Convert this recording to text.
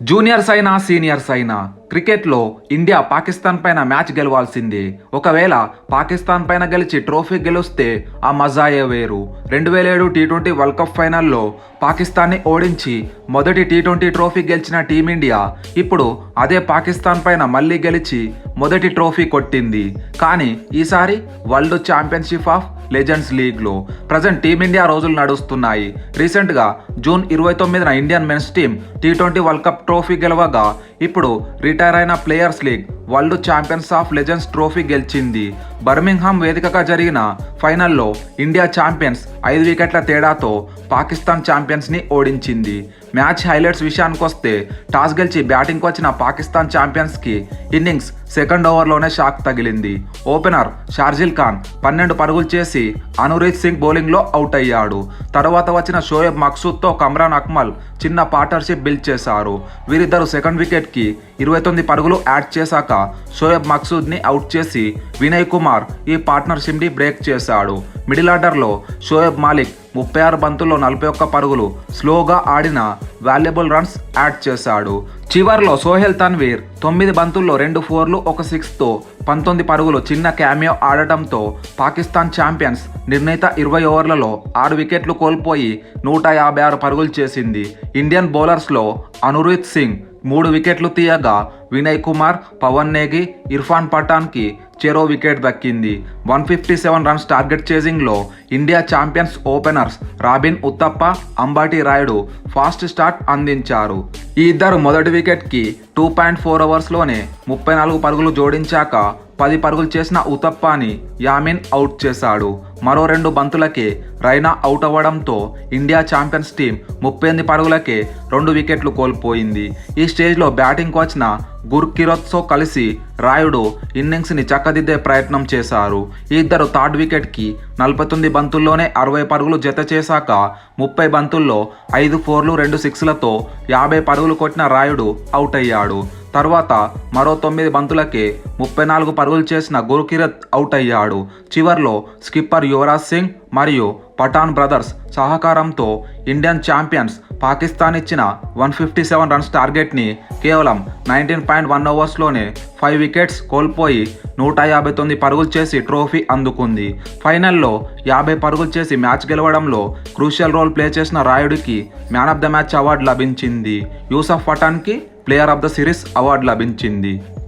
Juniors అయినా seniors అయినా క్రికెట్లో ఇండియా పాకిస్తాన్ పైన మ్యాచ్ గెలవాల్సిందే. ఒకవేళ పాకిస్తాన్ పైన గెలిచి ట్రోఫీ గెలిస్తే ఆ మజాయే వేరు. 2007 టీ20 వరల్డ్ కప్ ఫైనల్లో పాకిస్తాన్ని ఓడించి మొదటి టీ20 ట్రోఫీ గెలిచిన టీమిండియా ఇప్పుడు అదే పాకిస్తాన్ పైన మళ్ళీ గెలిచి మొదటి ట్రోఫీ కొట్టింది. కానీ ఈసారి వరల్డ్ ఛాంపియన్షిప్ ఆఫ్ లెజెండ్స్ లీగ్లో ప్రజెంట్ టీమిండియా రోజులు నడుస్తున్నాయి. రీసెంట్గా జూన్ 29న ఇండియన్ మెన్స్ టీం టీ20 వరల్డ్ కప్ ట్రోఫీ గెలవగా ఇప్పుడు రిటైర్ అయిన players league world champions of legends trophy గెలిచింది. బర్మింగ్హామ్ వేదికగా జరిగిన ఫైనల్లో ఇండియా ఛాంపియన్స్ 5 వికెట్ల తేడాతో పాకిస్తాన్ ఛాంపియన్స్ని ఓడించింది. మ్యాచ్ హైలైట్స్ విషయానికొస్తే టాస్ గెలిచి బ్యాటింగ్కి వచ్చిన పాకిస్తాన్ ఛాంపియన్స్కి ఇన్నింగ్స్ సెకండ్ ఓవర్లోనే షాక్ తగిలింది. ఓపెనర్ షార్జిల్ ఖాన్ 12 పరుగులు చేసి అనురీత్ సింగ్ బౌలింగ్లో అవుట్ అయ్యాడు. తర్వాత వచ్చిన షోయబ్ మక్సూద్తో కమ్రాన్ అక్మల్ చిన్న పార్ట్నర్షిప్ బిల్డ్ చేశారు. వీరిద్దరు సెకండ్ వికెట్కి 29 పరుగులు యాడ్ చేశాక షోయబ్ మక్సూద్ని అవుట్ చేసి వినయ్ కుమార్ ఈ పార్ట్నర్షిప్ని బ్రేక్ చేశాడు. మిడిల్ ఆర్డర్లో షోయబ్ మాలిక్ 36 బంతుల్లో 41 పరుగులు స్లోగా ఆడిన వాల్యుబుల్ రన్స్ యాడ్ చేశాడు. చివర్లో సోహెల్ తన్వీర్ 9 బంతుల్లో 2 4లు 1 6తో 19 పరుగులు చిన్న క్యామియో ఆడటంతో పాకిస్తాన్ ఛాంపియన్స్ నిర్ణీత 20 ఓవర్లలో 6 వికెట్లు కోల్పోయి 156 పరుగులు చేసింది. ఇండియన్ బౌలర్స్లో అనురీత్ సింగ్ 3 వికెట్లు తీయగా వినయ్ కుమార్, పవన్ నేగి, ఇర్ఫాన్ పఠాన్కి చెరో వికెట్ దక్కింది. 157 రన్స్ టార్గెట్ చేజింగ్లో India champions openers Robin Uthappa, Ambati Rayudu fast start అందించారు. ఈ ఇద్దరు మొదటి వికెట్కి 2.4 ఓవర్స్లోనే 34 పరుగులు జోడించాక 10 పరుగులు చేసిన ఉతప్పాని యామిన్ అవుట్ చేశాడు. మరో 2 బంతులకే రైనా అవుట్ అవ్వడంతో ఇండియా ఛాంపియన్స్ టీం 38 పరుగులకే 2 వికెట్లు కోల్పోయింది. ఈ స్టేజ్లో బ్యాటింగ్కి వచ్చిన గుర్కిరత్తో కలిసి రాయుడు ఇన్నింగ్స్ని చక్కదిద్దే ప్రయత్నం చేశారు. ఈ ఇద్దరు థర్డ్ వికెట్కి 49 బంతుల్లోనే 60 పరుగులు జత చేశాక 30 బంతుల్లో 5 4లు 2 6లతో 50 పరుగులు కొట్టిన రాయుడు అవుట్ అయ్యాడు. తర్వాత మరో 9 బంతులకే 34 పరుగులు చేసిన గుర్కిరత్ అవుట్ అయ్యాడు. చివర్లో స్కిప్పర్ యువరాజ్ సింగ్ మరియు పఠాన్ బ్రదర్స్ సహకారంతో ఇండియన్ ఛాంపియన్స్ పాకిస్తాన్ ఇచ్చిన 157 రన్స్ టార్గెట్ని కేవలం 19.1 ఓవర్స్లోనే 5 వికెట్స్ కోల్పోయి 159 పరుగులు చేసి ట్రోఫీ అందుకుంది. ఫైనల్లో 50 పరుగులు చేసి మ్యాచ్ గెలవడంలో క్రూషియల్ రోల్ ప్లే చేసిన రాయుడికి man of the match award లభించింది. యూసఫ్ పఠాన్కి player of the series award లభించింది.